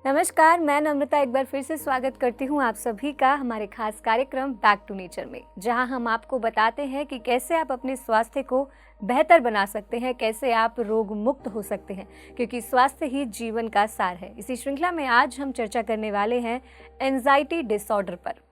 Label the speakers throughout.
Speaker 1: नमस्कार, मैं नम्रता एक बार फिर से स्वागत करती हूँ आप सभी का हमारे खास कार्यक्रम बैक टू नेचर में, जहाँ हम आपको बताते हैं कि कैसे आप अपने स्वास्थ्य को बेहतर बना सकते हैं, कैसे आप रोग मुक्त हो सकते हैं, क्योंकि स्वास्थ्य ही जीवन का सार है। इसी श्रृंखला में आज हम चर्चा करने वाले हैं एंजाइटी डिसऑर्डर पर।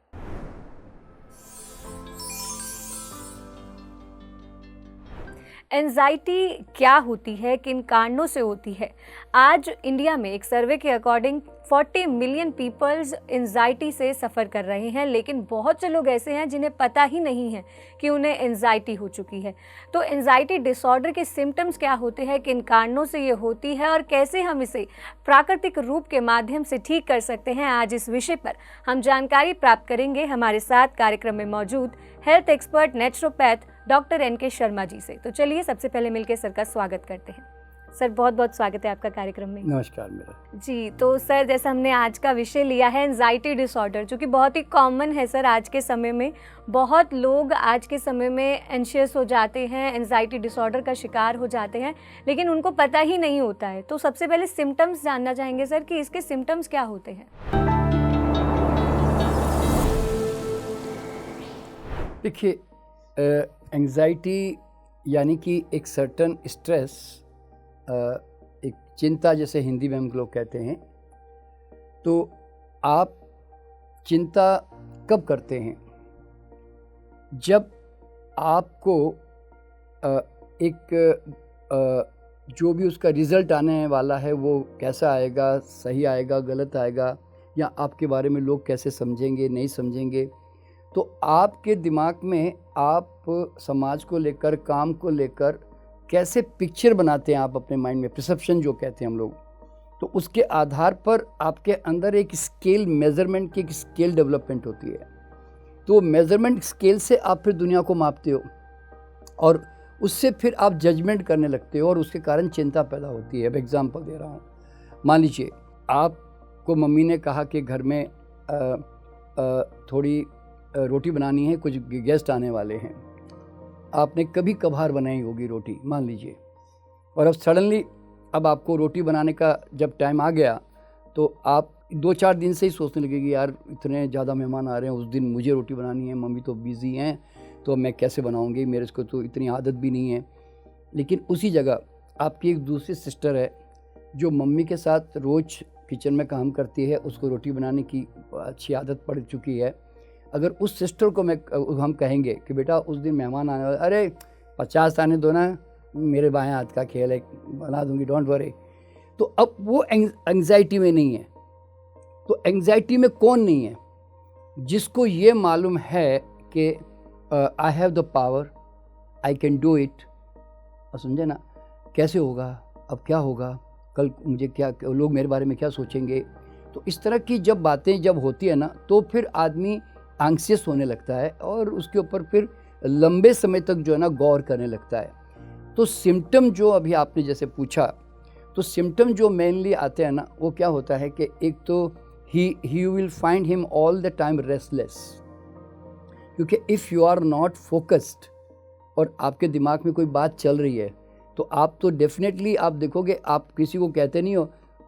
Speaker 1: एंजाइटी क्या होती है, किन कारणों से होती है? आज इंडिया में एक सर्वे के अकॉर्डिंग 40 मिलियन पीपल्स एंजाइटी से सफ़र कर रहे हैं, लेकिन बहुत से लोग ऐसे हैं जिन्हें पता ही नहीं है कि उन्हें एंजाइटी हो चुकी है। तो एंजाइटी डिसऑर्डर के सिम्टम्स क्या होते हैं, किन कारणों से ये होती है और कैसे हम इसे प्राकृतिक रूप के माध्यम से ठीक कर सकते हैं, आज इस विषय पर हम जानकारी प्राप्त करेंगे हमारे साथ कार्यक्रम में मौजूद health expert naturopath doctor NK Sharma ji से। तो चलिए सबसे पहले मिलकर सर का स्वागत करते हैं। सर, बहुत बहुत स्वागत है आपका कार्यक्रम में।
Speaker 2: नमस्कार मेरा
Speaker 1: जी। तो सर, जैसा हमने आज का विषय लिया है एंजाइटी डिसऑर्डर, जो कि बहुत ही कॉमन है सर आज के समय में। बहुत लोग आज के समय में एंशियस हो जाते हैं, एंजाइटी डिसऑर्डर का शिकार हो जाते हैं, लेकिन उनको पता ही नहीं होता है। तो सबसे पहले सिम्टम्स जानना चाहेंगे सर कि इसके सिम्टम्स क्या होते हैं।
Speaker 2: देखिए, एंजाइटी यानी कि एक सर्टन स्ट्रेस, एक चिंता जैसे हिंदी में हम लोग कहते हैं। तो आप चिंता कब करते हैं? जब आपको जो भी उसका रिज़ल्ट आने वाला है वो कैसा आएगा, सही आएगा, गलत आएगा, या आपके बारे में लोग कैसे समझेंगे, नहीं समझेंगे। तो आपके दिमाग में आप समाज को लेकर, काम को लेकर कैसे पिक्चर बनाते हैं आप अपने माइंड में, परसेप्शन जो कहते हैं हम लोग, तो उसके आधार पर आपके अंदर एक स्केल, मेज़रमेंट की एक स्केल डेवलपमेंट होती है। तो मेज़रमेंट स्केल से आप फिर दुनिया को मापते हो और उससे फिर आप जजमेंट करने लगते हो और उसके कारण चिंता पैदा होती है। अब एग्जांपल दे रहा हूँ। मान लीजिए आपको मम्मी ने कहा कि घर में थोड़ी रोटी बनानी है, कुछ गेस्ट आने वाले हैं। आपने कभी कभार बनाई होगी रोटी, मान लीजिए, और अब सडनली अब आपको रोटी बनाने का जब टाइम आ गया तो आप 2-4 दिन से ही सोचने लगे कि यार इतने ज़्यादा मेहमान आ रहे हैं, उस दिन मुझे रोटी बनानी है, मम्मी तो बिज़ी हैं, तो मैं कैसे बनाऊंगी, मेरे को तो इतनी आदत भी नहीं है। लेकिन उसी जगह आपकी एक दूसरी सिस्टर है जो मम्मी के साथ रोज़ किचन में काम करती है, उसको रोटी बनाने की अच्छी आदत पड़ चुकी है। अगर उस सिस्टर को हम कहेंगे कि बेटा उस दिन मेहमान आने वाले, अरे 50 आने दो ना, मेरे बाएं हाथ का खेल है, बना दूंगी, डोंट वरी। तो अब वो एंग्जाइटी में नहीं है। तो एंग्जाइटी में कौन नहीं है? जिसको ये मालूम है कि I have the power, I can do it. और समझे ना, कैसे होगा, अब क्या होगा, कल मुझे क्या, लोग मेरे बारे में क्या सोचेंगे। तो इस तरह की जब बातें जब होती है ना, तो फिर आदमी एंग्शियस होने लगता है और उसके ऊपर फिर लंबे समय तक जो है ना गौर करने लगता है। तो सिम्टम जो अभी आपने जैसे पूछा, तो सिम्टम जो मेनली आते हैं ना, वो क्या होता है कि एक तो he will find him all the time restless, क्योंकि if you are not focused और आपके दिमाग में कोई बात चल रही है तो आप तो डेफिनेटली आप देखोगे, आप किसी को कहते नहीं हो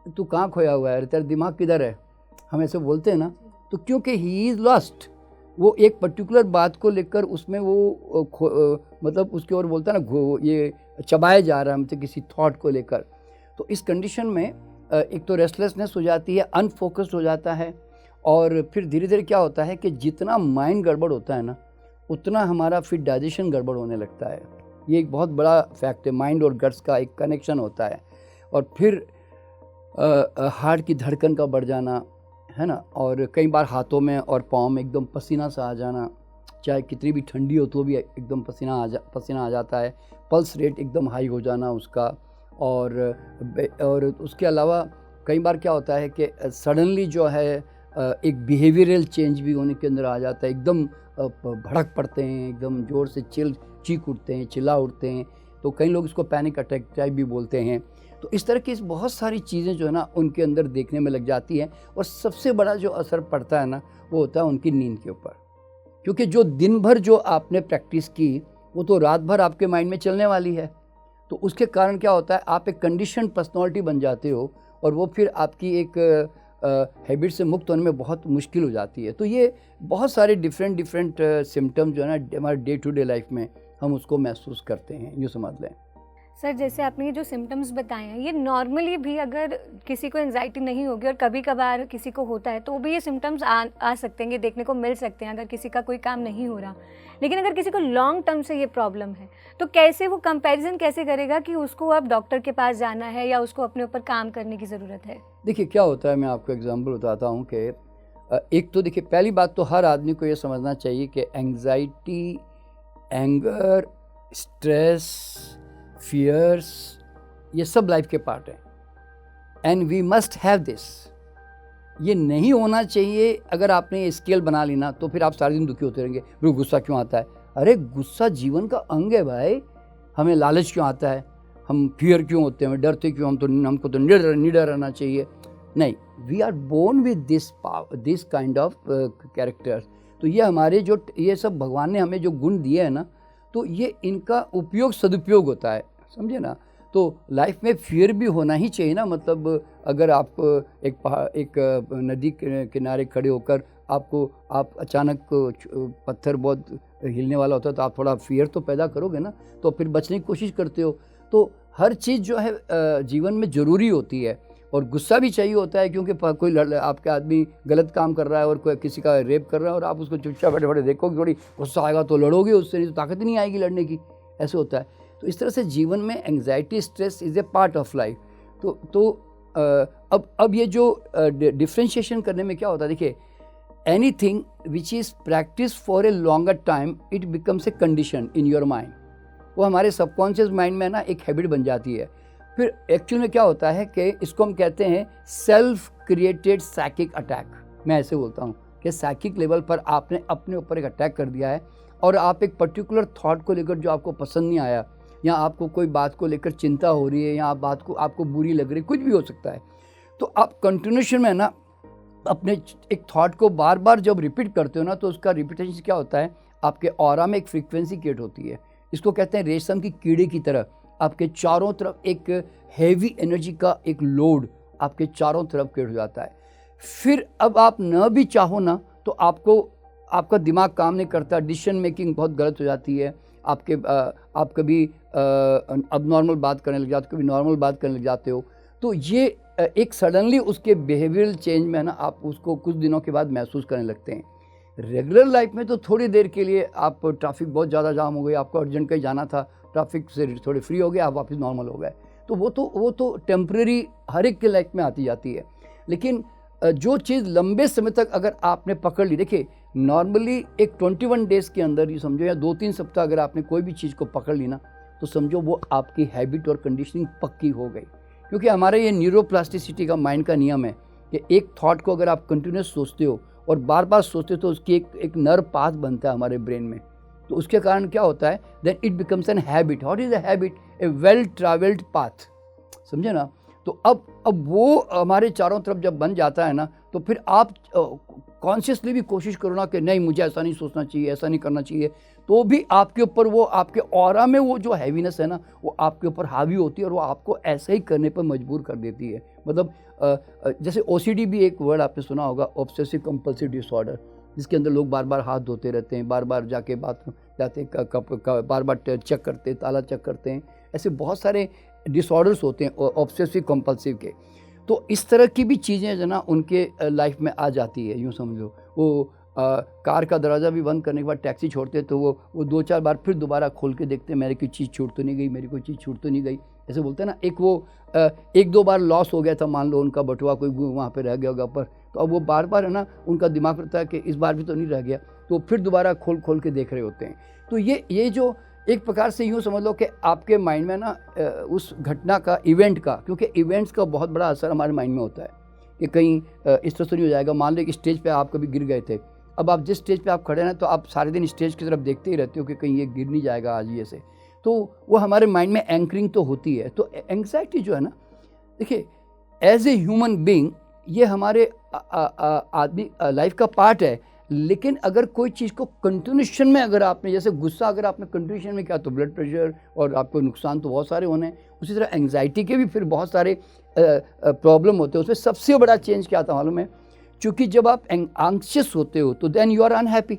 Speaker 2: तू कहाँ खोया हुआ है, तेरा दिमाग किधर है, हम ऐसे बोलते हैं ना। तो क्योंकि ही इज़ लॉस्ट, वो एक पर्टिकुलर बात को लेकर उसमें वो मतलब उसकी ओर बोलता है ना, ये चबाया जा रहा है हमसे किसी थॉट को लेकर। तो इस कंडीशन में एक तो रेस्टलेसनेस हो जाती है, अनफोकस्ड हो जाता है, और फिर धीरे धीरे क्या होता है कि जितना माइंड गड़बड़ होता है ना, उतना हमारा फिर डाइजेशन गड़बड़ होने लगता है। ये एक बहुत बड़ा फैक्ट है, माइंड और गट्स का एक कनेक्शन होता है। और फिर हार्ट की धड़कन का बढ़ जाना, है ना, और कई बार हाथों में और पाँव में एकदम पसीना सा आ जाना, चाहे कितनी भी ठंडी हो तो भी एकदम पसीना आ जाता है। पल्स रेट एकदम हाई हो जाना उसका, और उसके अलावा कई बार क्या होता है कि सडनली जो है एक बिहेवियरल चेंज भी होने के अंदर आ जाता है। एकदम भड़क पड़ते हैं, एकदम ज़ोर से चीख उठते हैं, चिल्ला उठते हैं। तो कई लोग इसको पैनिक अटैक टाइप भी बोलते हैं। तो इस तरह की बहुत सारी चीज़ें जो है ना उनके अंदर देखने में लग जाती हैं। और सबसे बड़ा जो असर पड़ता है ना, वो होता है उनकी नींद के ऊपर, क्योंकि जो दिन भर जो आपने प्रैक्टिस की वो तो रात भर आपके माइंड में चलने वाली है। तो उसके कारण क्या होता है, आप एक कंडीशन पर्सनालिटी बन जाते हो, और वो फिर आपकी एक हैबिट से मुक्त होने में बहुत मुश्किल हो जाती है। तो ये बहुत सारे डिफरेंट सिम्टम्स जो है ना हमारे डे टू डे लाइफ में हम उसको महसूस करते हैं, यूँ समझ लें।
Speaker 1: सर, जैसे आपने ये जो सिम्टम्स बताए हैं, ये नॉर्मली भी अगर किसी को एंजाइटी नहीं होगी और कभी कभार किसी को होता है तो भी ये सिम्टम्स आ सकते हैं, ये देखने को मिल सकते हैं अगर किसी का कोई काम नहीं हो रहा। लेकिन अगर किसी को लॉन्ग टर्म से ये प्रॉब्लम है तो कैसे वो कंपैरिजन कैसे करेगा कि उसको अब डॉक्टर के पास जाना है या उसको अपने ऊपर काम करने की ज़रूरत है?
Speaker 2: देखिए क्या होता है, मैं आपको एग्जांपल बताता हूँ कि एक तो देखिए पहली बात तो हर आदमी को ये समझना चाहिए कि एंग्जाइटी, एंगर, स्ट्रेस, फियर्स, ये सब लाइफ के पार्ट हैं and we must have this. ये नहीं होना चाहिए। अगर आपने ये स्केल बना ली ना तो फिर आप सारे दिन दुखी होते रहेंगे, फिर गुस्सा क्यों आता है? अरे गुस्सा जीवन का अंग है भाई। हमें लालच क्यों आता है? हम फियर क्यों होते हैं? डरते क्यों? हमको तो निडर रहना चाहिए। नहीं, we are born with this kind of characters. तो ये हमारे जो ये सब भगवान ने हमें जो गुण दिए हैं ना, तो ये इनका उपयोग सदुपयोग होता है, समझे ना। तो लाइफ में फियर भी होना ही चाहिए ना। मतलब अगर आप एक नदी के किनारे खड़े होकर आप अचानक पत्थर बहुत हिलने वाला होता है तो आप थोड़ा फियर तो पैदा करोगे ना, तो फिर बचने की कोशिश करते हो। तो हर चीज़ जो है जीवन में ज़रूरी होती है। और गुस्सा भी चाहिए होता है क्योंकि कोई आपके आदमी गलत काम कर रहा है और कोई किसी का रेप कर रहा है और आप उसको चुपचाप बैठे बैठे देखोगे, थोड़ी गुस्सा आएगा तो लड़ोगे उससे, नहीं तो ताकत ही नहीं आएगी लड़ने की। ऐसे होता है। तो इस तरह से जीवन में anxiety, stress is a part of life. तो अब ये जो डिफ्रेंशिएशन करने में क्या होता है, देखिए anything which is practice for a longer time it becomes a condition in your mind. वो हमारे सबकॉन्शियस माइंड में ना एक हैबिट बन जाती है। फिर एक्चुअल में क्या होता है कि इसको हम कहते हैं सेल्फ क्रिएटेड साइकिक अटैक। मैं ऐसे बोलता हूँ कि साइकिक लेवल पर आपने अपने ऊपर एक अटैक कर दिया है और आप एक पर्टिकुलर थॉट को लेकर जो आपको पसंद नहीं आया, या आपको कोई बात को लेकर चिंता हो रही है, या आपको बुरी लग रही है, कुछ भी हो सकता है, तो आप कंटिन्यूशन में ना अपने एक थॉट को बार बार जब रिपीट करते हो ना, तो उसका रिपीटेशन क्या होता है, आपके ऑरा में एक फ्रीक्वेंसी क्रिएट होती है। इसको कहते हैं रेशम की कीड़े की तरह आपके चारों तरफ एक हैवी एनर्जी का एक लोड आपके चारों तरफ क्रिएट हो जाता है। फिर अब आप न भी चाहो ना तो आपका दिमाग काम नहीं करता, डिसीजन मेकिंग बहुत गलत हो जाती है। आप कभी अब नॉर्मल बात करने लग जाते हो, कभी नॉर्मल बात करने लग जाते हो। तो ये एक सडनली उसके बिहेवियरल चेंज में ना आप उसको कुछ दिनों के बाद महसूस करने लगते हैं। रेगुलर लाइफ में तो थोड़ी देर के लिए आप ट्रैफिक बहुत ज़्यादा जाम हो गई, आपको अर्जेंट कहीं जाना था, ट्रैफिक से थोड़े फ्री हो गए, आप वापस नॉर्मल हो गए, तो वो तो टेम्प्रेरी हर एक के लाइफ में आती जाती है। लेकिन जो चीज़ लंबे समय तक अगर आपने पकड़ ली, देखिए नॉर्मली एक 21 डेज़ के अंदर ही समझो, या 2-3 सप्ताह अगर आपने कोई भी चीज़ को पकड़ ली ना, तो समझो वो आपकी हैबिट और कंडीशनिंग पक्की हो गई। क्योंकि हमारे ये न्यूरोप्लास्टिसिटी का माइंड का नियम है कि एक थॉट को अगर आप कंटिन्यूस सोचते हो और बार बार सोचते हो तो उसकी एक नर्व पाथ बनता है हमारे ब्रेन में। तो उसके कारण क्या होता है, then it becomes an habit. What is a habit? A well travelled path, समझे ना। तो अब वो हमारे चारों तरफ जब बन जाता है ना, तो फिर आप कॉन्शियसली भी कोशिश करो ना कि नहीं मुझे ऐसा नहीं सोचना चाहिए, ऐसा नहीं करना चाहिए, तो भी आपके ऊपर वो आपके ऑरा में वो जो हैवीनेस है ना, वो आपके ऊपर हावी होती है और वो आपको ऐसे ही करने पर मजबूर कर देती है। मतलब जैसे OCD भी एक वर्ड आपने सुना होगा, ऑब्सेसिव कंपल्सिव डिसऑर्डर, जिसके अंदर लोग बार बार हाथ धोते रहते हैं, बार बार जाके बाथरूम जाते हैं, बार बार चेक करते हैं, ताला चेक करते हैं। ऐसे बहुत सारे डिसऑर्डर्स होते हैं ऑब्सेसिव कंपल्सिव के। तो इस तरह की भी चीज़ें जो ना उनके लाइफ में आ जाती है। यूँ समझो वो कार का दरवाज़ा भी बंद करने के बाद टैक्सी छोड़ते हैं तो वो 2-4 बार फिर दोबारा खोल के देखते हैं, मेरी कोई चीज़ छूट तो नहीं गई, मेरी कोई चीज़ छूट तो नहीं गई, ऐसे बोलते हैं ना। एक वो 1-2 बार लॉस हो गया था, मान लो उनका बटुआ कोई वहाँ पे रह गया होगा पर, तो अब वो बार बार है ना उनका दिमाग रहता है कि इस बार भी तो नहीं रह गया, तो फिर दोबारा खोल के देख रहे होते हैं। तो ये जो एक प्रकार से यूँ समझ लो कि आपके माइंड में ना उस घटना का, इवेंट का, क्योंकि इवेंट्स का बहुत बड़ा असर हमारे माइंड में होता है कि कहीं इस तरह से नहीं हो जाएगा। मान लो एक स्टेज पे आप कभी गिर गए थे, अब आप जिस स्टेज पे आप खड़े हैं तो आप सारे दिन स्टेज की तरफ देखते ही रहते हो कि कहीं ये गिर नहीं जाएगा आज ये से, तो वो हमारे माइंड में एंकरिंग तो होती है। तो एंग्जाइटी जो है ना, देखिए एज ए ह्यूमन बीइंग ये हमारे आदमी लाइफ का पार्ट है, लेकिन अगर कोई चीज़ को कंटिन्यूशन में अगर आपने, जैसे गुस्सा अगर आपने कंटिन्यूशन में किया तो ब्लड प्रेशर और आपको नुकसान तो बहुत सारे होने हैं। उसी तरह एंग्जाइटी के भी फिर बहुत सारे प्रॉब्लम होते हैं। उसमें सबसे बड़ा चेंज क्या आता मालूम है, क्योंकि जब आप एंग्शियस होते हो तो देन यू आर अनहैप्पी,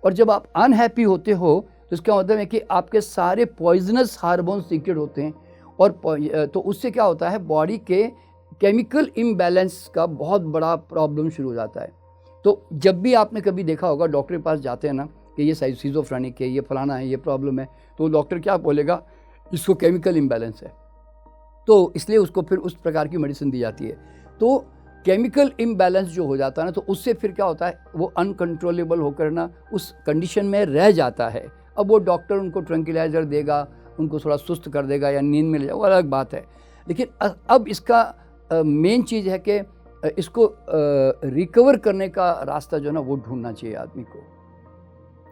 Speaker 2: और जब आप अनहैप्पी होते हो तो इसका मतलब है कि आपके सारे पॉइजनस हार्मोन सीक्रेट होते हैं, और तो उससे क्या होता है, बॉडी के केमिकल इम्बैलेंस का बहुत बड़ा प्रॉब्लम शुरू हो जाता है। तो जब भी आपने कभी देखा होगा डॉक्टर के पास जाते हैं ना कि ये सिज़ोफ्रेनिक है, ये फलाना है, ये प्रॉब्लम है, तो डॉक्टर क्या बोलेगा, इसको केमिकल इम्बैलेंस है, तो इसलिए उसको फिर उस प्रकार की मेडिसिन दी जाती है। तो केमिकल इम्बैलेंस जो हो जाता है ना, तो उससे फिर क्या होता है, वो अनकंट्रोलेबल होकर ना उस कंडीशन में रह जाता है। अब वो डॉक्टर उनको ट्रंक्विलाइजर देगा, उनको थोड़ा सुस्त कर देगा या नींद में ले जाएगा, वो अलग बात है। लेकिन अब इसका मेन चीज़ है कि इसको रिकवर करने का रास्ता जो है ना वो ढूंढना चाहिए आदमी को।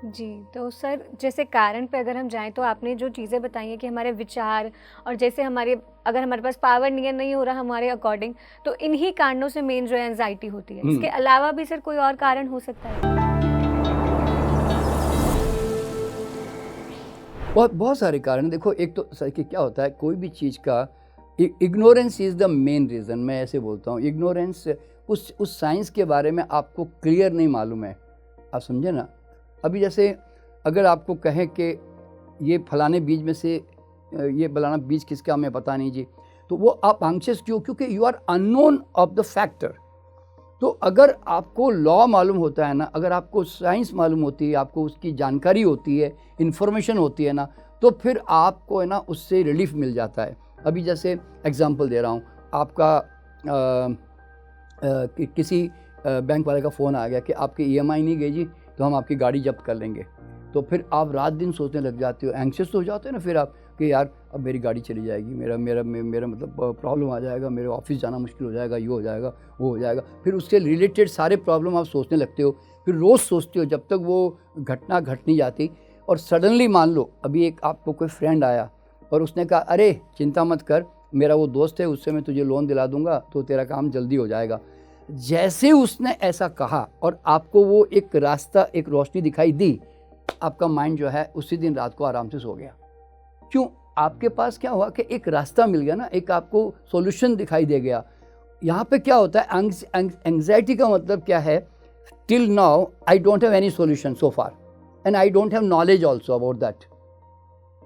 Speaker 1: जी, तो सर जैसे कारण पे अगर हम जाएँ तो आपने जो चीज़ें बताई हैं कि हमारे विचार और जैसे अगर हमारे पास पावर नहीं हो रहा हमारे अकॉर्डिंग, तो इन्हीं कारणों से मेन जो है एंग्जाइटी होती है। इसके अलावा भी सर कोई और कारण हो सकता है?
Speaker 2: बहुत सारे कारण। देखो, एक तो सर कि क्या होता है, कोई भी चीज़ का ignorance is the main reason. मैं ऐसे बोलता हूँ, इग्नोरेंस, उस साइंस के बारे में आपको क्लियर नहीं मालूम है, आप समझे ना। अभी जैसे अगर आपको कहें कि ये फलाने बीज में से ये फलाना बीज किसका हमें पता नहीं जी, तो वो आप एंग्शियस क्यों, क्योंकि you are unknown of the factor. तो अगर आपको लॉ मालूम होता है ना, अगर आपको साइंस मालूम होती है, आपको उसकी जानकारी होती है, इन्फॉर्मेशन होती है ना, तो फिर आपको है ना उससे रिलीफ मिल जाता है। अभी जैसे एग्जांपल दे रहा हूँ, आपका किसी बैंक वाले का फ़ोन आ गया कि आपकी EMI नहीं गई जी, तो हम आपकी गाड़ी जब्त कर लेंगे। तो फिर आप रात दिन सोचने लग जाते हो, एंग्शियस हो जाते हो ना फिर आप कि यार अब मेरी गाड़ी चली जाएगी, मेरा मतलब प्रॉब्लम आ जाएगा, मेरे ऑफिस जाना मुश्किल हो जाएगा, ये हो जाएगा, वो हो जाएगा। फिर उसके रिलेटेड सारे प्रॉब्लम आप सोचने लगते हो, फिर रोज़ सोचते हो जब तक वो घटना घट नहीं जाती। और सडनली मान लो अभी एक आपको कोई फ्रेंड आया और उसने कहा, अरे चिंता मत कर, मेरा वो दोस्त है, उससे मैं तुझे लोन दिला दूंगा तो तेरा काम जल्दी हो जाएगा। जैसे उसने ऐसा कहा और आपको वो एक रास्ता, एक रोशनी दिखाई दी, आपका माइंड जो है उसी दिन रात को आराम से सो गया। क्यों? आपके पास क्या हुआ कि एक रास्ता मिल गया ना, एक आपको सॉल्यूशन दिखाई दे गया। यहाँ पे क्या होता है, एंग्जाइटी का मतलब क्या है, till now I don't have any solution so far and I don't have knowledge also about that,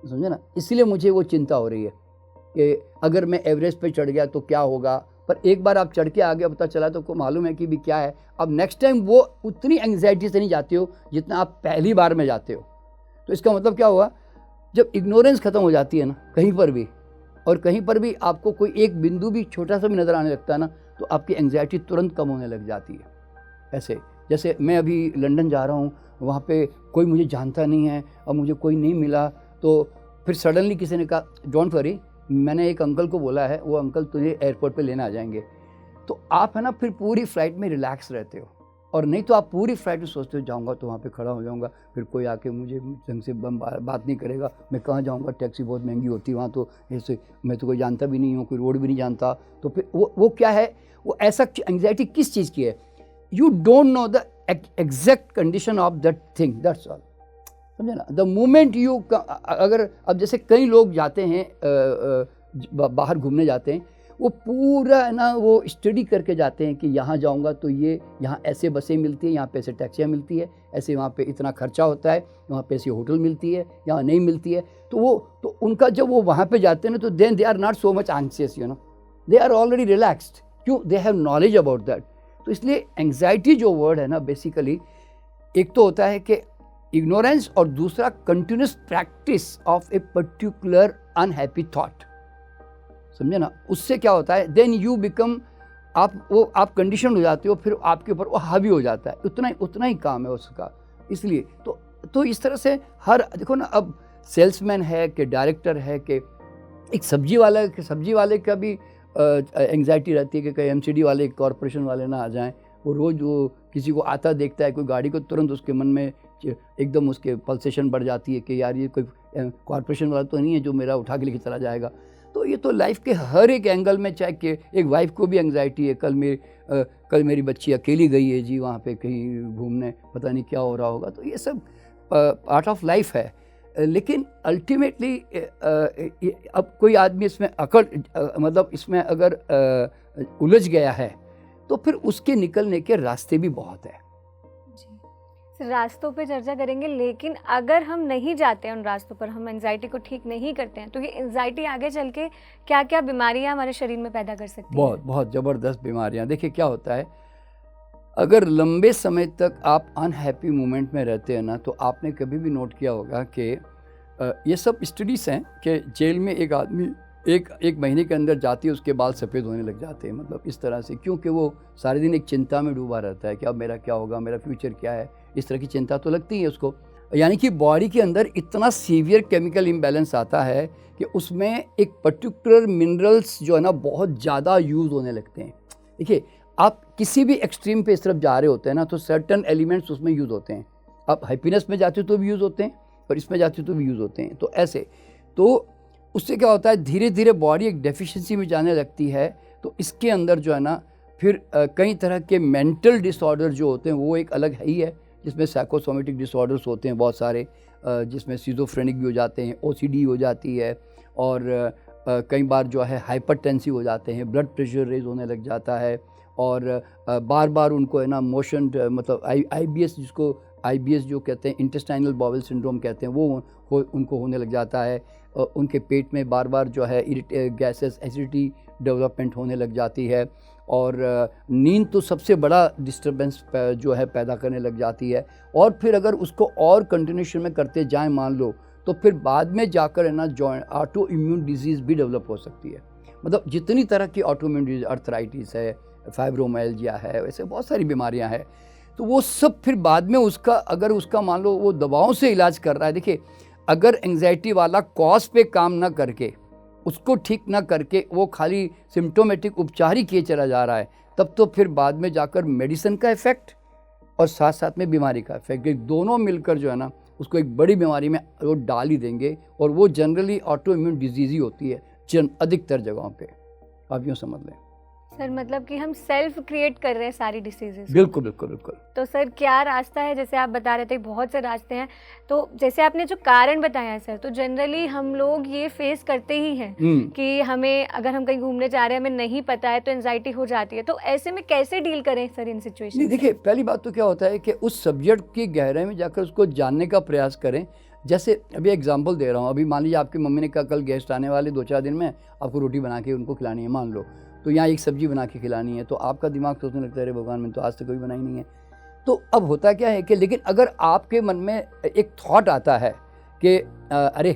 Speaker 2: समझे ना। इसलिए मुझे वो चिंता हो रही है कि अगर मैं एवरेस्ट पे चढ़ गया तो क्या होगा। पर एक बार आप चढ़ के आ गया, पता चला तो को मालूम है कि भी क्या है। अब नेक्स्ट टाइम वो उतनी एंग्जाइटी से नहीं जाते हो जितना आप पहली बार में जाते हो। तो इसका मतलब क्या हुआ, जब इग्नोरेंस ख़त्म हो जाती है ना कहीं पर भी, और कहीं पर भी आपको कोई एक बिंदु भी छोटा सा भी नज़र आने लगता है ना, तो आपकी एंग्जाइटी तुरंत कम होने लग जाती है। ऐसे जैसे मैं अभी लंदन जा रहा हूँ, वहाँ पे कोई मुझे जानता नहीं है और मुझे कोई नहीं मिला, तो फिर सडनली किसी ने कहा डोंट वरी, मैंने एक अंकल को बोला है, वो अंकल तुझे एयरपोर्ट पे लेने आ जाएंगे। तो आप है ना फिर पूरी फ़्लाइट में रिलैक्स रहते हो। और नहीं तो आप पूरी फ्लाइट में सोचते हो जाऊंगा तो वहाँ पे खड़ा हो जाऊंगा, फिर कोई आके मुझे ढंग से बात नहीं करेगा, मैं कहाँ जाऊंगा, टैक्सी बहुत महंगी होती है वहाँ, तो ऐसे मैं तो कोई जानता भी नहीं हूँ, कोई रोड भी नहीं जानता। तो फिर वो क्या है, वो ऐसा एंग्जाइटी किस चीज़ की है, you don't know the exact condition of that thing, that's all, समझे ना। द मोमेंट यू, अगर अब जैसे कई लोग जाते हैं बाहर घूमने जाते हैं, वो पूरा है ना वो स्टडी करके जाते हैं कि यहाँ जाऊँगा तो ये यहाँ ऐसे बसें मिलती हैं, यहाँ पे ऐसे टैक्सियाँ मिलती है, ऐसे वहाँ पे इतना खर्चा होता है, वहाँ पे ऐसी होटल मिलती है, यहाँ नहीं मिलती है। तो उनका जब वो वहाँ पे जाते हैं ना, तो then they are not so much anxious, you know, they are already relaxed. क्यों? They have knowledge about that. तो इसलिए एंग्जाइटी जो वर्ड है ना, बेसिकली एक तो होता है कि इग्नोरेंस, और दूसरा continuous practice of a particular unhappy thought, समझे ना। उससे क्या होता है, देन यू बिकम, आप कंडीशन हो जाते हो, फिर आपके ऊपर वो हावी हो जाता है, उतना ही काम है उसका। इसलिए तो इस तरह से हर, देखो ना, अब सेल्समैन है कि डायरेक्टर है कि एक सब्जी वाले का भी एंग्जाइटी रहती है कि कहीं MCD वाले, कॉरपोरेशन वाले ना आ जाएं। वो रोज़ वो किसी को आता देखता है कोई गाड़ी को, तुरंत उसके मन में एकदम उसके पल्सेशन बढ़ जाती है कि यार ये कोई कॉरपोरेशन वाला तो नहीं है जो मेरा उठा के लेके चला जाएगा। तो ये तो लाइफ के हर एक एंगल में, चाहे कि एक वाइफ को भी एंग्जाइटी है, कल मेरी बच्ची अकेली गई है जी वहाँ पे कहीं घूमने, पता नहीं क्या हो रहा होगा। तो ये सब पार्ट ऑफ लाइफ है। लेकिन अल्टीमेटली अब कोई आदमी इसमें मतलब इसमें अगर उलझ गया है तो फिर उसके निकलने के रास्ते भी बहुत है।
Speaker 1: जी, रास्तों पे चर्चा करेंगे, लेकिन अगर हम नहीं जाते हैं उन रास्तों पर, हम एंजाइटी को ठीक नहीं करते हैं, तो ये एंजाइटी आगे चल के क्या क्या बीमारियां हमारे शरीर में पैदा कर सकती है?
Speaker 2: बहुत ज़बरदस्त बीमारियां। देखिए क्या होता है, अगर लंबे समय तक आप अनहैप्पी मोमेंट में रहते हैं ना, तो आपने कभी भी नोट किया होगा कि ये सब स्टडीज़ हैं कि जेल में एक आदमी एक महीने के अंदर जाती है, उसके बाल सफ़ेद होने लग जाते हैं, मतलब इस तरह से, क्योंकि वो सारे दिन एक चिंता में डूबा रहता है कि अब मेरा क्या होगा, मेरा फ्यूचर क्या है, इस तरह की चिंता तो लगती है उसको। यानी कि बॉडी के अंदर इतना सीवियर केमिकल इम्बैलेंस आता है कि उसमें एक पर्टिकुलर मिनरल्स जो है ना बहुत ज़्यादा यूज़ होने लगते हैं। देखिए आप किसी भी एक्सट्रीम पे इस तरफ जा रहे होते हैं ना, तो सर्टन एलिमेंट्स उसमें यूज़ होते हैं। आप हैप्पीनेस में जाते हो तो भी यूज़ होते हैं, और इसमें जाते हो तो भी यूज़ होते हैं। तो ऐसे, तो उससे क्या होता है, धीरे धीरे बॉडी एक डेफिशिएंसी में जाने लगती है। तो इसके अंदर जो है ना फिर कई तरह के मेंटल डिसऑर्डर जो होते हैं वो एक अलग है ही है, जिसमें साइकोसोमेटिक डिसऑर्डर्स होते हैं बहुत सारे, जिसमें सिजोफ्रेनिक भी हो जाते हैं, ओसीडी हो जाती है, और कई बार जो है हाइपरटेंसिव हो जाते हैं, ब्लड प्रेशर रेज होने लग जाता है, और बार बार उनको है ना मोशन, मतलब आईबीएस, जिसको आईबीएस जो कहते हैं, इंटेस्टाइनल बाउल सिंड्रोम कहते हैं, वो उनको होने लग जाता है। उनके पेट में बार बार जो है गैसेस, एसिडिटी डेवलपमेंट होने लग जाती है, और नींद तो सबसे बड़ा डिस्टर्बेंस जो है पैदा करने लग जाती है। और फिर अगर उसको और कंटिन्यूशन में करते जाएं मान लो, तो फिर बाद में जाकर है ना जॉइंट ऑटो इम्यून डिजीज़ भी डेवलप हो सकती है। मतलब जितनी तरह की ऑटो इम्यून डिजीज, अर्थराइटिस है, फाइब्रोमाइल्जिया है, वैसे बहुत सारी बीमारियां हैं। तो वो सब फिर बाद में उसका, अगर उसका मान लो वो दवाओं से इलाज कर रहा है। देखिए अगर एंग्जाइटी वाला कॉज पे काम ना करके, उसको ठीक ना करके वो खाली सिम्टोमेटिक उपचार ही किए चला जा रहा है, तब तो फिर बाद में जाकर मेडिसिन का इफ़ेक्ट और साथ साथ में बीमारी का इफ़ेक्ट, दोनों मिलकर जो है ना उसको एक बड़ी बीमारी में वो डाल ही देंगे। और वो जनरली ऑटो इम्यून डिजीज़ ही होती है अधिकतर जगहों पे, आप यूँ समझ लें।
Speaker 1: सर मतलब कि हम सेल्फ क्रिएट कर रहे हैं सारी डिसीजेस।
Speaker 2: बिल्कुल बिल्कुल बिल्कुल।
Speaker 1: तो सर क्या रास्ता है, जैसे आप बता रहे थे बहुत से रास्ते हैं, तो जैसे आपने जो कारण बताया है सर, तो जनरली हम लोग ये फेस करते ही हैं कि हमें, अगर हम कहीं घूमने जा रहे हैं, हमें नहीं पता है तो एंजाइटी हो जाती है। तो ऐसे में कैसे डील करें सर इन सिचुएशन?
Speaker 2: देखिए पहली बात तो क्या होता है कि उस सब्जेक्ट की गहराई में जाकर उसको जानने का प्रयास करें। जैसे अभी एग्जांपल दे रहा हूँ, अभी मान लीजिए आपकी मम्मी ने कहा कल गेस्ट आने वाले 2-4 दिन में, आपको रोटी बना के उनको खिलानी है मान लो, तो यहाँ एक सब्जी बना के खिलानी है, तो आपका दिमाग सोचने लगता है अरे भगवान, मैंने तो आज तक कभी बनाई नहीं है। तो अब होता क्या है कि, लेकिन अगर आपके मन में एक थॉट आता है कि अरे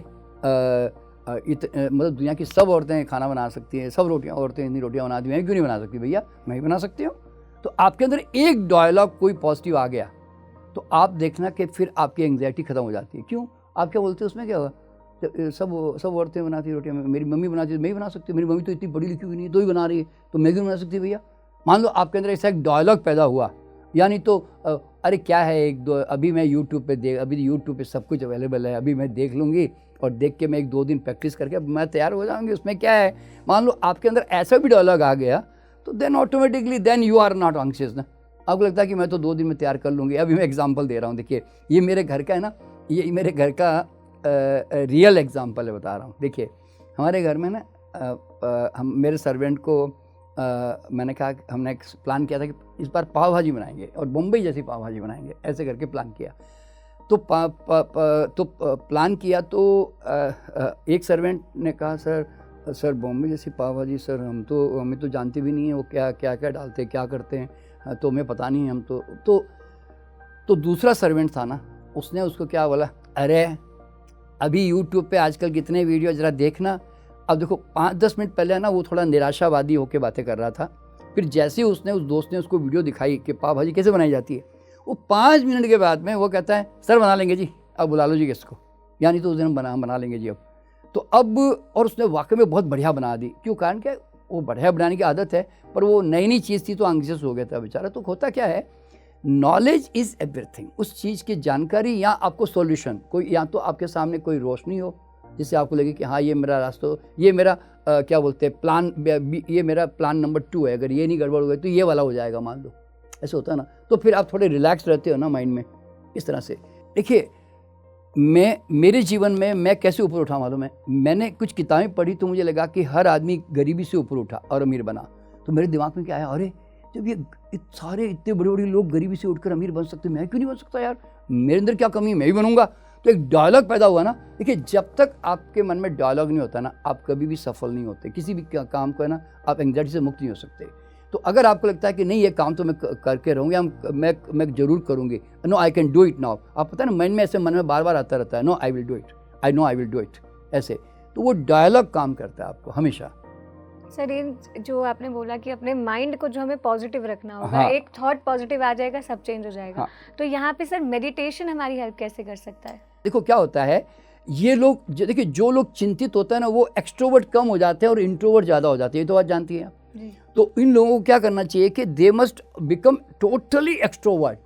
Speaker 2: मतलब दुनिया की सब औरतें खाना बना सकती हैं, सब औरतें इतनी रोटियाँ बनाती हैं, क्यों नहीं बना सकती भैया, मैं भी बना सकती हूँ। तो आपके अंदर एक डायलॉग कोई पॉजिटिव आ गया, तो आप देखना कि फिर आपकी एंग्जाइटी खत्म हो जाती है। क्यों? आप क्या बोलते हैं उसमें क्या होगा, सब औरतें बनाती रोटियाँ, मेरी मम्मी बनाती है, मैं ही बना सकती हूँ, मेरी मम्मी तो इतनी पढ़ी लिखी हुई नहीं है, तो ही बना रही है, तो मैं क्यों बना सकती भैया। मान लो आपके अंदर ऐसा एक डायलॉग पैदा हुआ, यानी तो अरे क्या है, एक दो अभी मैं यूट्यूब पे अभी यूट्यूब पे सब कुछ अवेलेबल है, अभी मैं देख लूँगी और देख के मैं 1-2 दिन प्रैक्टिस करके मैं तैयार हो जाऊँगी, उसमें क्या है। मान लो आपके अंदर ऐसा भी डायलॉग आ गया, तो then automatically then you are not anxious ना, आपको लगता है कि मैं तो 2 दिन में तैयार कर लूँगी। अभी मैं एग्जांपल दे रहा हूँ, देखिए ये मेरे घर का है ना, ये मेरे घर का रियल एग्जांपल है, बता रहा हूँ। देखिए हमारे घर में ना हम मेरे सर्वेंट को मैंने कहा, हमने प्लान किया था कि इस बार पाव भाजी बनाएंगे और मुंबई जैसी पाव भाजी बनाएंगे, ऐसे करके प्लान किया। तो प्लान किया तो एक सर्वेंट ने कहा सर बॉम्बे जैसी पाव भाजी सर, हमें तो जानते भी नहीं है वो क्या क्या क्या डालते क्या करते हैं, तो हमें पता नहीं है, हम तो दूसरा सर्वेंट था ना, उसने उसको क्या बोला, अरे अभी यूट्यूब पे आजकल कितने वीडियो जरा देखना। अब देखो 5-10 मिनट पहले ना वो थोड़ा निराशावादी होकर बातें कर रहा था, फिर जैसे ही उस दोस्त ने उसको वीडियो दिखाई कि पाव भाजी कैसे बनाई जाती है, वो 5 मिनट के बाद में वो कहता है सर बना लेंगे जी, अब बुला लो जी गेस्ट को, यानी तो उस दिन हम बना लेंगे जी अब। तो अब और उसने वाकई में बहुत बढ़िया बना दी। क्यों? कारण क्या, वो बढ़िया बनाने की आदत है, पर वो नई चीज़ थी तो एंग्शियस हो गया था बेचारा। तो होता क्या है, नॉलेज इज़ एवरीथिंग, उस चीज़ की जानकारी या आपको सॉल्यूशन, कोई या तो आपके सामने कोई रोशनी हो जिससे आपको लगे कि हाँ ये मेरा रास्ता, ये मेरा क्या बोलते हैं प्लान, ये मेरा प्लान नंबर 2 है, अगर ये नहीं गड़बड़ हो गई तो ये वाला हो जाएगा मान लो, ऐसे होता है ना। तो फिर आप थोड़े रिलैक्स रहते हो ना माइंड में, इस तरह से। देखिए मेरे जीवन में मैं कैसे ऊपर उठा मालूम है, मैंने कुछ किताबें पढ़ी तो मुझे लगा कि हर आदमी गरीबी से ऊपर उठा और अमीर बना। तो मेरे दिमाग में क्या आया, अरे जब ये सारे इतने बड़े बड़े लोग गरीबी से उठकर अमीर बन सकते, मैं क्यों नहीं बन सकता यार, मेरे अंदर क्या कमी है, मैं भी बनूंगा। तो एक डायलॉग पैदा हुआ ना। देखिए जब तक आपके मन में डायलॉग नहीं होता ना, आप कभी भी सफल नहीं होते किसी भी काम को, है ना, आप एंग्जाइटी से मुक्त नहीं हो सकते। तो अगर आपको लगता है कि नहीं ये काम तो मैं करके रहूँगी, मैं जरूर करूँगी, no I can do it now, आप पता है ना मन में ऐसे मन में बार बार आता रहता है, no I will do it, I know I will do it, ऐसे। तो वो डायलॉग काम करता है आपको हमेशा।
Speaker 1: सर ये जो आपने बोला कि अपने माइंड को जो हमें पॉजिटिव रखना होगा,
Speaker 2: हाँ।
Speaker 1: एक थॉट पॉजिटिव आ जाएगा सब चेंज हो जाएगा।
Speaker 2: हाँ।
Speaker 1: तो यहाँ पे सर मेडिटेशन हमारी हेल्प कैसे कर सकता है?
Speaker 2: देखो क्या होता है, ये लोग देखिए जो लोग चिंतित होता है ना, वो एक्सट्रोवर्ट कम हो जाते हैं और इंट्रोवर्ट ज़्यादा हो जाते हैं, ये तो बात जानती हैं आप।
Speaker 1: जी।
Speaker 2: तो इन लोगों को क्या करना चाहिए कि they must become totally extrovert,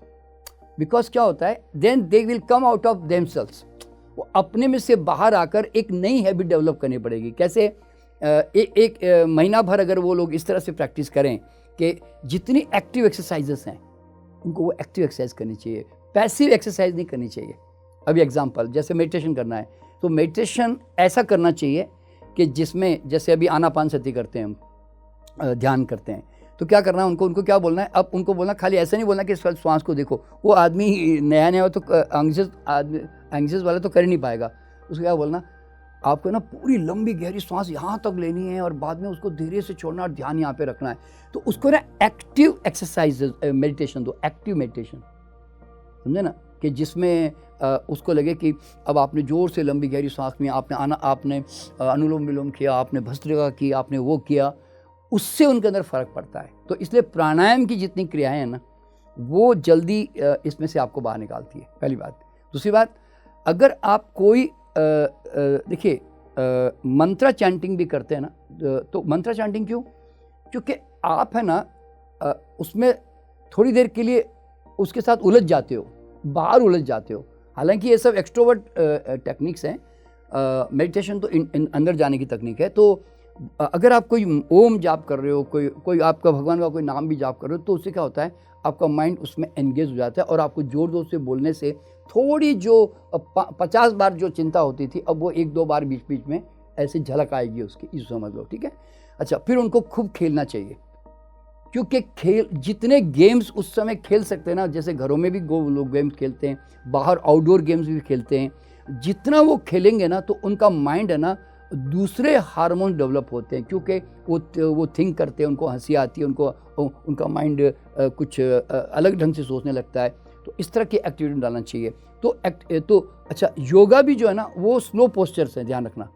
Speaker 2: because क्या होता है then they will come out of themselves, वो अपने में से बाहर आकर एक नई हैबिट डेवलप करनी पड़ेगी। कैसे? एक महीना भर अगर वो लोग इस तरह से प्रैक्टिस करें कि जितनी एक्टिव एक्सरसाइजेस हैं उनको वो एक्टिव एक्सरसाइज करनी चाहिए, पैसिव एक्सरसाइज नहीं करनी चाहिए। अभी एग्जांपल जैसे मेडिटेशन करना है तो मेडिटेशन ऐसा करना चाहिए कि जिसमें जैसे अभी आनापानसति करते हैं हम, ध्यान करते हैं, तो क्या करना है उनको क्या बोलना है, अब उनको बोलना खाली ऐसे नहीं बोलना कि श्वास को देखो, वो आदमी नया नया हो तो एंग्जियस वाला तो कर ही नहीं पाएगा। उसको क्या बोलना, आपको ना पूरी लंबी गहरी सांस यहाँ तक लेनी है और बाद में उसको धीरे से छोड़ना और ध्यान यहाँ पे रखना है। तो उसको ना एक्टिव एक्सरसाइज मेडिटेशन दो, एक्टिव मेडिटेशन, समझे ना, कि जिसमें उसको लगे कि अब आपने जोर से लंबी गहरी सांस में आपने अनुलोम विलोम किया, आपने भस्त्रिका की, आपने वो किया, उससे उनके अंदर फ़र्क पड़ता है। तो इसलिए प्राणायाम की जितनी क्रियाएं हैं ना वो जल्दी इसमें से आपको बाहर निकालती है, पहली बात। दूसरी बात, अगर आप कोई देखिए मंत्रा चैंटिंग भी करते हैं ना, तो मंत्रा चैंटिंग क्यों? क्योंकि आप है ना उसमें थोड़ी देर के लिए उसके साथ उलझ जाते हो, बाहर उलझ जाते हो। हालांकि ये सब एक्सट्रोवर्ट टेक्निक्स हैं, मेडिटेशन तो अंदर जाने की तकनीक है। तो अगर आप कोई ओम जाप कर रहे हो, कोई आपका भगवान का कोई नाम भी जाप कर रहे हो, तो उससे क्या होता है आपका माइंड उसमें एंगेज हो जाता है और आपको ज़ोर ज़ोर से बोलने से थोड़ी जो 50 बार जो चिंता होती थी, अब वो 1-2 बार बीच बीच में ऐसे झलक आएगी उसकी, इस समझ लो, ठीक है। अच्छा, फिर उनको खूब खेलना चाहिए, क्योंकि खेल जितने गेम्स उस समय खेल सकते हैं ना, जैसे घरों में भी लोग गेम्स खेलते हैं, बाहर आउटडोर गेम्स भी खेलते हैं, जितना वो खेलेंगे ना तो उनका माइंड है ना दूसरे हार्मोन डेवलप होते हैं, क्योंकि वो थिंक करते हैं, उनको हंसी आती है, उनका माइंड कुछ अलग ढंग से सोचने लगता है। तो इस तरह की एक्टिविटी डालना चाहिए। तो अच्छा, योगा भी जो है ना वो स्लो पोस्चर्स हैं, ध्यान रखना।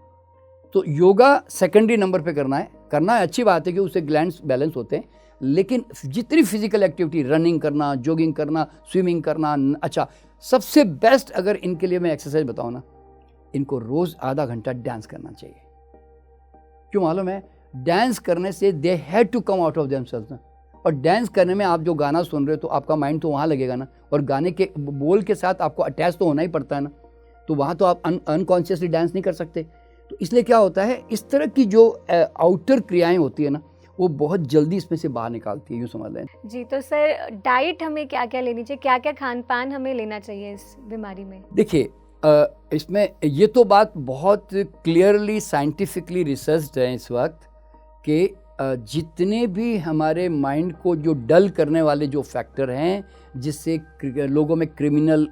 Speaker 2: तो योगा सेकेंडरी नंबर पे करना है, अच्छी बात है कि उससे ग्लैंड्स बैलेंस होते हैं, लेकिन जितनी फिजिकल एक्टिविटी, रनिंग करना, जॉगिंग करना, स्विमिंग करना, अच्छा सबसे बेस्ट अगर इनके लिए मैं एक्सरसाइज बताऊँ ना, इनको रोज़ आधा घंटा डांस करना चाहिए। क्यों मालूम है? डांस करने से they have to come out of themselves ना, और डांस करने में आप जो गाना सुन रहे हो तो आपका माइंड तो वहाँ लगेगा ना, और गाने के बोल के साथ आपको अटैच तो होना ही पड़ता है ना, तो वहाँ तो आप अनकॉन्शियसली डांस नहीं कर सकते। तो इसलिए क्या होता है, इस तरह की जो आउटर क्रियाएं होती है ना वो बहुत जल्दी इसमें से बाहर निकालती है, यूँ समझ लें।
Speaker 1: जी, तो सर डाइट हमें क्या क्या लेनी चाहिए, क्या क्या खान पान हमें लेना चाहिए इस बीमारी में?
Speaker 2: देखिए इसमें ये तो बात बहुत क्लियरली साइंटिफिकली रिसर्च्ड है इस वक्त कि जितने भी हमारे माइंड को जो डल करने वाले जो फैक्टर हैं, जिससे लोगों में क्रिमिनल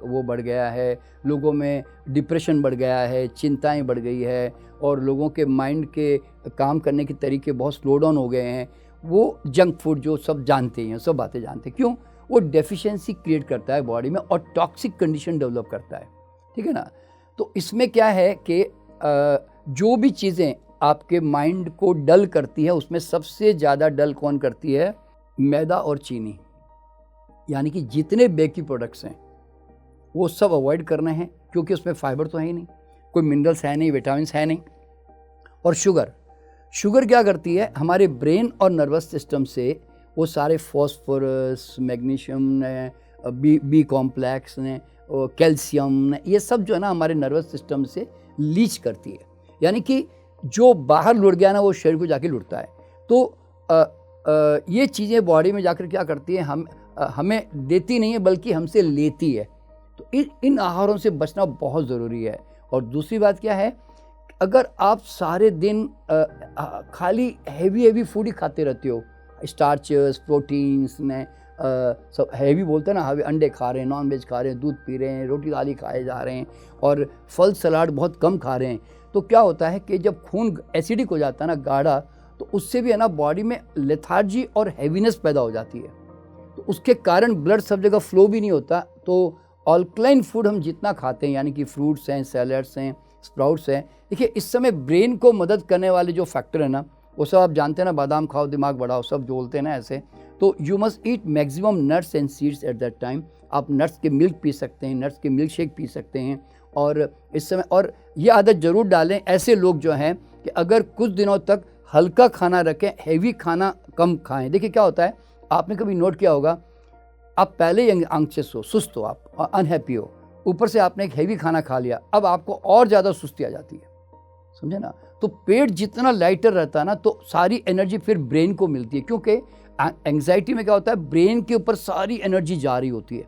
Speaker 2: वो बढ़ गया है, लोगों में डिप्रेशन बढ़ गया है, चिंताएं बढ़ गई है, और लोगों के माइंड के काम करने के तरीके बहुत स्लो डाउन हो गए हैं, वो जंक फूड जो सब जानते हैं, सब बातें जानते हैं। क्यों? वो डेफिशिएंसी क्रिएट करता है बॉडी में और टॉक्सिक कंडीशन डेवलप करता है, ठीक है ना। तो इसमें क्या है कि जो भी चीज़ें आपके माइंड को डल करती है, उसमें सबसे ज़्यादा डल कौन करती है? मैदा और चीनी, यानी कि जितने बेकरी प्रोडक्ट्स हैं वो सब अवॉइड करने हैं, क्योंकि उसमें फाइबर तो है ही नहीं, कोई मिनरल्स है नहीं, विटामिन्स है नहीं। और शुगर क्या करती है? हमारे ब्रेन और नर्वस सिस्टम से वो सारे फॉस्फोरस, मैग्नीशियम ने, बी कॉम्प्लेक्स ने, कैल्शियम ने, ये सब जो है ना हमारे नर्वस सिस्टम से लीच करती है, यानी कि जो बाहर लुढ़ गया ना वो शरीर को जाके लुढ़ता है। तो ये चीज़ें बॉडी में जाकर क्या करती है, हमें देती नहीं है बल्कि हमसे लेती है। तो इन आहारों से बचना बहुत ज़रूरी है। और दूसरी बात क्या है, अगर आप सारे दिन खाली हेवी फूड ही खाते रहते हो, स्टार्चेस, प्रोटीन्स में सब हैवी बोलते हैं ना, हवे अंडे खा रहे हैं, नॉन वेज खा रहे हैं, दूध पी रहे हैं, रोटी दाली खाए जा रहे हैं और फल सलाद बहुत कम खा रहे हैं, तो क्या होता है कि जब खून एसिडिक हो जाता है ना, गाढ़ा, तो उससे भी है ना बॉडी में लेथार्जी और हैवीनेस पैदा हो जाती है। तो उसके कारण ब्लड सब जगह फ्लो भी नहीं होता। तो अल्कलाइन फूड हम जितना खाते हैं, यानी कि फ्रूट्स हैं, सैलड्स हैं, स्प्राउट्स हैं, देखिए इस समय ब्रेन को मदद करने वाले जो फैक्टर है ना, वो सब आप जानते हैं ना, बादाम खाओ दिमाग बढ़ाओ, सब जो बोलते हैं ना ऐसे। तो you must eat maximum nuts and seeds at that time. आप नट्स के मिल्क पी सकते हैं, नट्स के मिल्क शेक पी सकते हैं। और इस समय और ये आदत ज़रूर डालें ऐसे लोग जो हैं कि अगर कुछ दिनों तक हल्का खाना रखें, हैवी खाना कम खाएं। देखिए क्या होता है, आपने कभी नोट किया होगा, आप पहले ही अंग्शेस हो, सुस्त हो, आप अनहैप्पी हो, ऊपर से आपने एक हैवी खाना खा लिया, अब आपको और ज़्यादा सुस्ती आ जाती है, समझे ना। तो पेट जितना लाइटर रहता है ना, तो सारी एनर्जी फिर ब्रेन को मिलती है, क्योंकि एंग्जाइटी में क्या होता है, ब्रेन के ऊपर सारी एनर्जी जा रही होती है,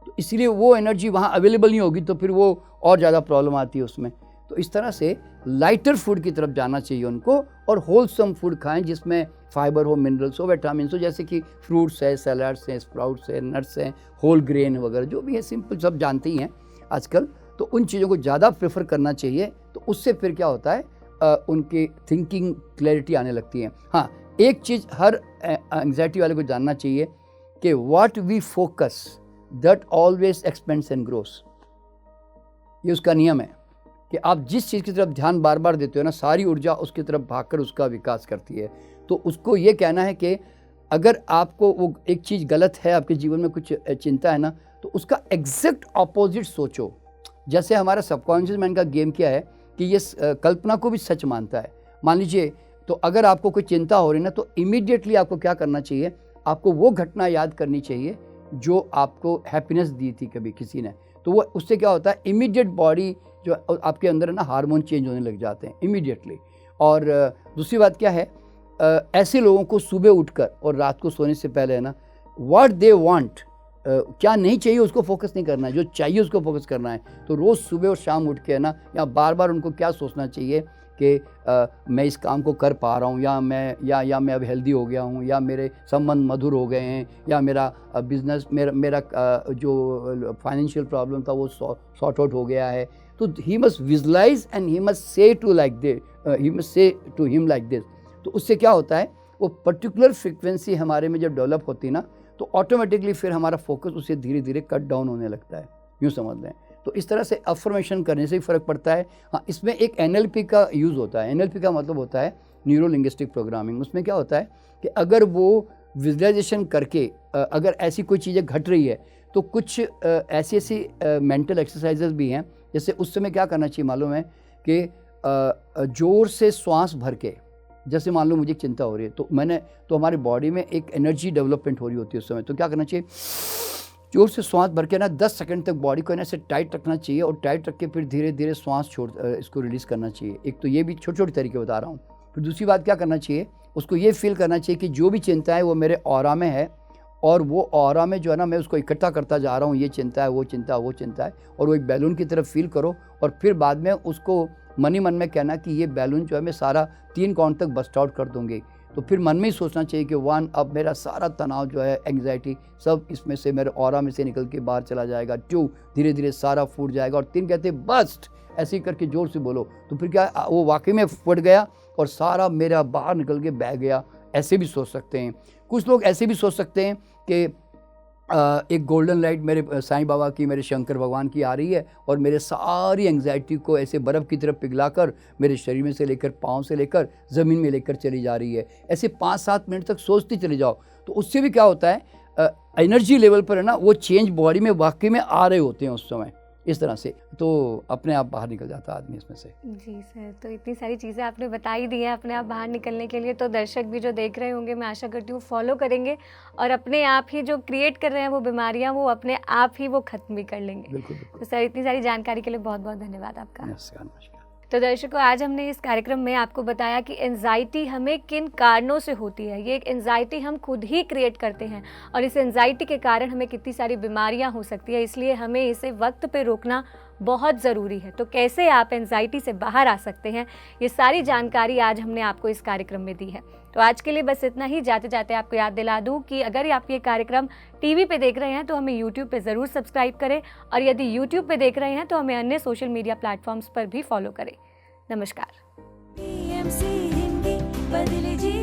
Speaker 2: तो इसलिए वो एनर्जी वहाँ अवेलेबल नहीं होगी, तो फिर वो और ज़्यादा प्रॉब्लम आती है उसमें। तो इस तरह से लाइटर फूड की तरफ जाना चाहिए उनको, और होलसम फूड खाएं जिसमें फाइबर हो, मिनरल्स हो, विटामिन्स हो, जैसे कि फ्रूट्स है, सैलड्स हैं, स्प्राउट्स हैं, नट्स हैं, होल ग्रेन वगैरह जो भी है, सिंपल सब जानते ही हैं आजकल। तो उन चीज़ों को ज़्यादा प्रेफर करना चाहिए, तो उससे फिर क्या होता है, उनकी थिंकिंग क्लैरिटी आने लगती है। हाँ, एक चीज़ हर एंग्जाइटी वाले को जानना चाहिए कि what we focus that always expands and grows. ये उसका नियम है कि आप जिस चीज़ की तरफ ध्यान बार बार देते हो ना, सारी ऊर्जा उसकी तरफ भागकर उसका विकास करती है। तो उसको ये कहना है कि अगर आपको वो एक चीज़ गलत है, आपके जीवन में कुछ चिंता है ना, तो उसका एग्जैक्ट ऑपोजिट सोचो। जैसे हमारा सबकॉन्शियस माइंड का गेम क्या है कि ये कल्पना को भी सच मानता है। मान लीजिए, तो अगर आपको कोई चिंता हो रही ना, तो इमीडिएटली आपको क्या करना चाहिए, आपको वो घटना याद करनी चाहिए जो आपको हैप्पीनेस दी थी कभी किसी ने। तो वो उससे क्या होता है, इमीडिएट बॉडी जो आपके अंदर है ना, हार्मोन चेंज होने लग जाते हैं इमीडिएटली। और दूसरी बात क्या है, ऐसे लोगों को सुबह उठकर और रात को सोने से पहले है ना, व्हाट दे वांट, क्या नहीं चाहिए उसको फोकस नहीं करना है, जो चाहिए उसको फोकस करना है। तो रोज़ सुबह और शाम उठ के है ना, या बार बार उनको क्या सोचना चाहिए कि मैं इस काम को कर पा रहा हूँ, या मैं अब हेल्दी हो गया हूँ, या मेरे संबंध मधुर हो गए हैं, या मेरा बिजनेस मेरा जो फाइनेंशियल प्रॉब्लम था वो सॉर्ट आउट हो गया है। तो he must visualise and he must say to like this, he must say to him like this. तो उससे क्या होता है, वो पर्टिकुलर फ्रिक्वेंसी हमारे में जब डेवलप होती है ना, तो ऑटोमेटिकली फिर हमारा फोकस उससे धीरे धीरे कट डाउन होने लगता है, यूँ समझ लें। तो इस तरह से अफर्मेशन करने से ही फ़र्क पड़ता है। हाँ, इसमें एक NLP का यूज़ होता है। NLP का मतलब होता है न्यूरो लिंग्विस्टिक प्रोग्रामिंग। उसमें क्या होता है कि अगर वो विजुअलाइजेशन करके अगर ऐसी कोई चीज़ें घट रही है, तो कुछ ऐसी मेंटल एक्सरसाइजेज भी हैं। जैसे उस समय क्या करना चाहिए मालूम है कि ज़ोर से श्वास भर के, जैसे मान लो मुझे चिंता हो रही है, तो हमारी बॉडी में एक एनर्जी डेवलपमेंट हो रही होती है उस समय। तो क्या करना चाहिए, जोर से श्वास भर के ना 10 सेकंड तक बॉडी को ऐसे टाइट रखना चाहिए, और टाइट रख के फिर धीरे धीरे श्वास इसको रिलीज़ करना चाहिए। एक तो ये भी छोटे छोटे तरीके बता रहा हूँ। फिर दूसरी बात क्या करना चाहिए, उसको ये फील करना चाहिए कि जो भी चिंता है वो मेरे ऑरा में है, और वो ऑरा में जो है ना, मैं उसको इकट्ठा करता जा रहा हूँ, ये चिंता है, वो चिंता है, वो चिंता है, और वो एक बैलून की तरफ फील करो। और फिर बाद में उसको मन ही मन में कहना कि ये बैलून जो है मैं सारा 3 काउंट तक बस्ट आउट कर दूँगी। तो फिर मन में ही सोचना चाहिए कि 1, अब मेरा सारा तनाव जो है, एंग्जाइटी, सब इसमें से मेरे ऑरा में से निकल के बाहर चला जाएगा। 2, धीरे धीरे सारा फूट जाएगा। और 3 कहते हैं बस्ट, ऐसे ही करके जोर से बोलो। तो फिर क्या, वो वाकई में फट गया और सारा मेरा बाहर निकल के बह गया। ऐसे भी सोच सकते हैं। कुछ लोग ऐसे भी सोच सकते हैं कि एक गोल्डन लाइट मेरे साईं बाबा की, मेरे शंकर भगवान की आ रही है, और मेरे सारी एंग्जाइटी को ऐसे बर्फ़ की तरफ पिघलाकर मेरे शरीर में से लेकर, पाँव से लेकर ज़मीन में लेकर चली जा रही है। ऐसे 5-7 मिनट तक सोचती चले जाओ। तो उससे भी क्या होता है, एनर्जी लेवल पर है ना, वो चेंज बॉडी में वाकई में आ रहे होते हैं उस समय। इस तरह से तो अपने आप बाहर निकल जाता है आदमी इसमें से।
Speaker 1: जी सर, तो इतनी सारी चीज़ें आपने बताई दी हैं अपने आप बाहर निकलने के लिए, तो दर्शक भी जो देख रहे होंगे, मैं आशा करती हूँ फॉलो करेंगे, और अपने आप ही जो क्रिएट कर रहे हैं वो बीमारियाँ, वो अपने आप ही वो ख़त्म भी कर लेंगे।
Speaker 2: बिल्कुल बिल्कुल।
Speaker 1: तो सर, इतनी सारी जानकारी के लिए बहुत बहुत धन्यवाद आपका।
Speaker 2: नमस्कार।
Speaker 1: तो दर्शकों, आज हमने इस कार्यक्रम में आपको बताया कि एंजाइटी हमें किन कारणों से होती है। ये एक एंजाइटी हम खुद ही क्रिएट करते हैं और इस एंजाइटी के कारण हमें कितनी सारी बीमारियां हो सकती है, इसलिए हमें इसे वक्त पे रोकना बहुत ज़रूरी है। तो कैसे आप एंजाइटी से बाहर आ सकते हैं, ये सारी जानकारी आज हमने आपको इस कार्यक्रम में दी है। तो आज के लिए बस इतना ही। जाते जाते आपको याद दिला दूं कि अगर आप ये कार्यक्रम टीवी पे देख रहे हैं तो हमें यूट्यूब पे ज़रूर सब्सक्राइब करें, और यदि यूट्यूब पे देख रहे हैं तो हमें अन्य सोशल मीडिया प्लेटफॉर्म्स पर भी फॉलो करें। नमस्कार।
Speaker 3: PMC हिंदी बदले जी